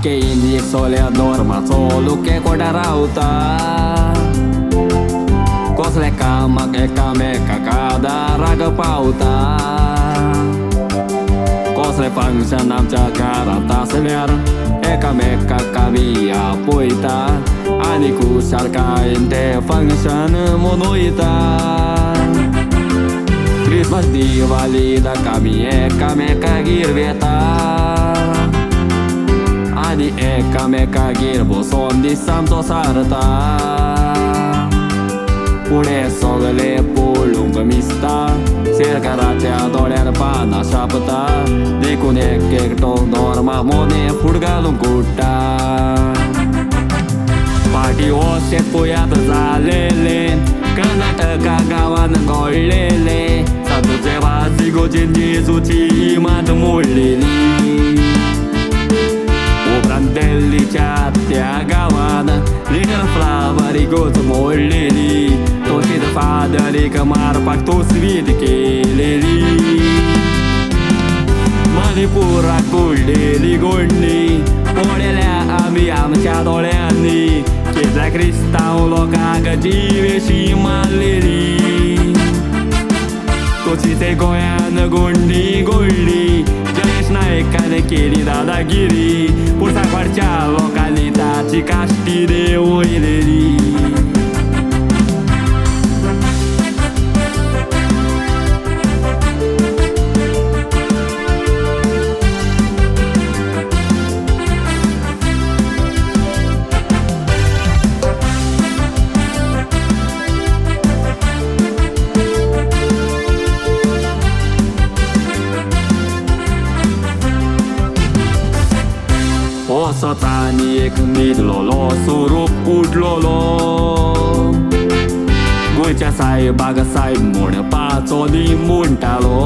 के इंदी सोल्या दोरमाचो लुके कोटा रावता कसले कामाक एकामेकाक आदाराक पावता कसले फंक्शन आमच्या घरांत आसल्यार एकामेकाक आमी आपयता आनी खुशालकायेन ते फंक्शन मनयता क्रिसमस दिवाळीक आमी एकामेकागेर वेता आनी एकामेकागेर बसोन दीस आमचो सारता पुढे सगळे पळोवंक मिसता शेरकाराच्या दोळ्यार पानां शापता देखून एक एकटो नॉर्मा मोने फूड घालूंक उडटा पार्टी हो शेतपुयात जालेले कर्नाटका गांवान घडलेले साधूचे वाजी गोचेन जेजूची मात मोडलेली उपरांत दिल्लीच्या त्या गांवान लिटल फ्लावर इगोच मोडलेली तशीच फादरीक मारपाक तोसवीत केलेली मणिपुराक कुळलेली गोडणी पळयल्या आमी आमच्या दोळ्यांनी कितल्या क्रिस्तांव लोकांक जिवेशी मारलेली तशीच गोंयान गोंडी गोडली जयेश नायकान केली दादागिरी पूण सांकवाडच्या लोकांनी ताची काश्टी देंवयलेली असोच आनी एक न्हिदलोलो स्वरूप उठलोलो गोंयच्या सायबाक सायब म्हणपाचो दी म्हणटालो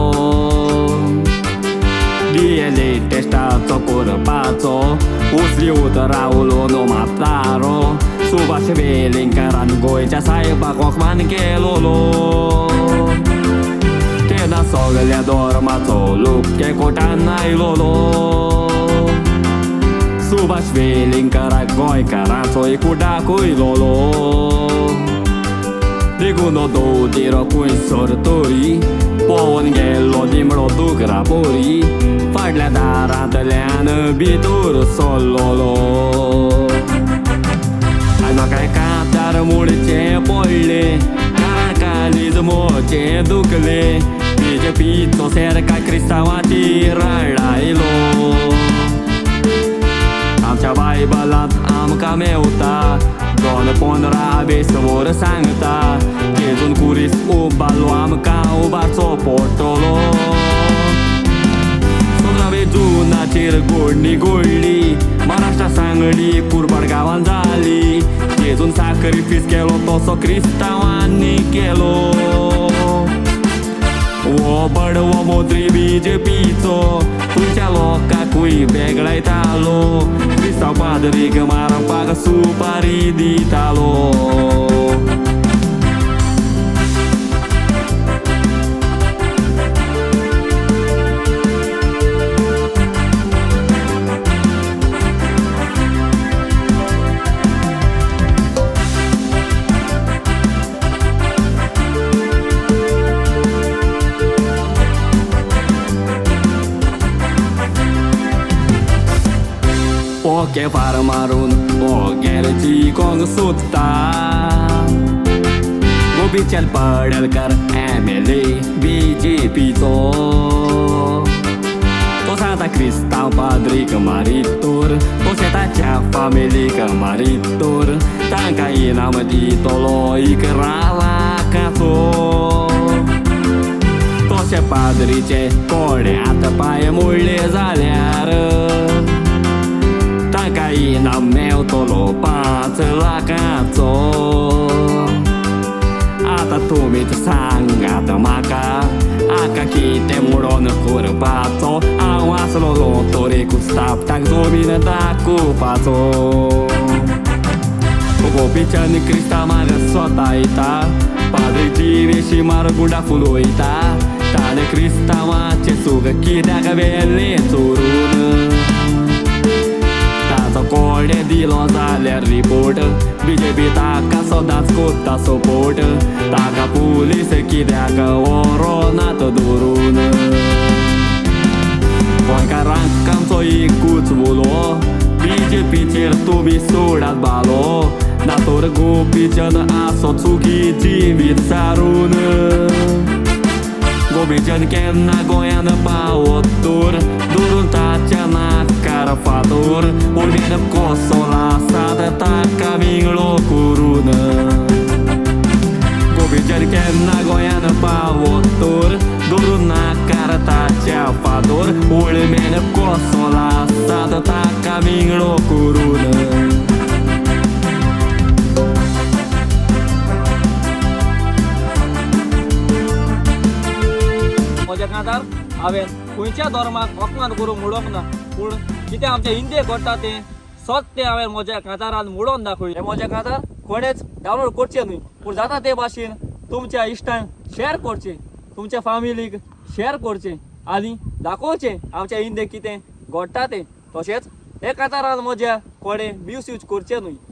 DNA टेस्टाचो करपाचो उसल्योत रावलो नो म्हातारो सुभाष वेलिंगरान गोंयच्या सायबाक होकमान केलोलो तेन्ना सगल्या धर्माचो लोक के कोटान आयलोलो सुभाष वेलिंगराक गोंयकाराचो एकूट दाखयलोलो देखून दोदेरो खंयसर तरी पवन गेल्लो निमणो दुकरा पोरी फाटल्या दारांतल्यान भितर सरलोलो आनी म्हाका कांतार मुडचे पडले काळीज मोचे दुखले बीजेपीचो सेरकार क्रिस्तांवाचेर लायलो आमच्या बायबलांत आमकां मेवता 2:15 वर सांगता जेजून कुरीस उबारलो आमकां उबारचो पडटलो 16 जुनाचेर गोडणी घडली महाराष्ट्रा सांगली पुरबाड गांवांत जाली जेजून सॅक्रिफीस केलो तसो क्रिस्तांवांनी केलो हो बडवो मोत्री बीजेपीचो तुमच्या लोकांकूय बेगळायतालो क्रिस्तांव पाद्रीक मारपाक सुपारी दितालो ओके फार मारून ओगेरची कोंग सोदता गोपीचंद पडळकर MLA BJPचो तो सांगता क्रिस्तांव पाद्रीक मारितोर तशें ताच्या फामिलीक मारितोर तांकां इनाम दितलो 11 लाखाचो तशें पाद्रीचे कोड्यांत पांय मोडले जाल्यार तांकां इनाम मेवतलो 5 लाखाचो आतां तुमीच सांगात म्हाका आका कितें म्हणोन करपाचो हांव आसलोलो तोरेकूच तापटाक जमीन दाखोवपाचो गोपीचंद क्रिस्तांव मार स्वतायता पाद्रीची वेशी मार गुंडा फुलोयता ताणें क्रिस्तांवाचें सूग कित्याक व्हेल्लें चोरून कोणे दिलो जाल्यार रिपोर्ट बीजेपी ताका सदांच कोत्ता सपोर्ट ताका पुलीस कित्याक व्हरोनात धरून गोंयकारांक आमचो एकूच उलो बीजेपीचेर तुमी सोडात बालो ना तर गोपीचंद आसो चुकीची विचारून गोपीचंद केन्ना गोंयान पावत तर धरून ताच्या नाकार फातर उर्बेन कसो लासात ताका विंगळो करून गोपीचंद केन्ना गोंयान पावत तर धरून नाकार ताच्या फातर उर्बेन कसो लासात ताका विंगळो करून म्हज्या कांतार हांवें खंयच्या धर्माक अपमान करूंक मुडोंक ना पूण कितें आमचें हिंदीक घडटा तें सत्य हांवें म्हज्या कांतारान मुडोवन दाखयलें म्हज्या कांतार कोणेच डावनलोड करचें न्हय पूण जाता ते भाशेन तुमच्या इश्टांक शेअर करचें तुमच्या फॅमिलीक शेअर करचें आनी दाखोवचें आमच्या हिंदीक कितें घडटा तें तशेंच हे कांतारान म्हज्या कोणें मिसयूज करचें न्हय.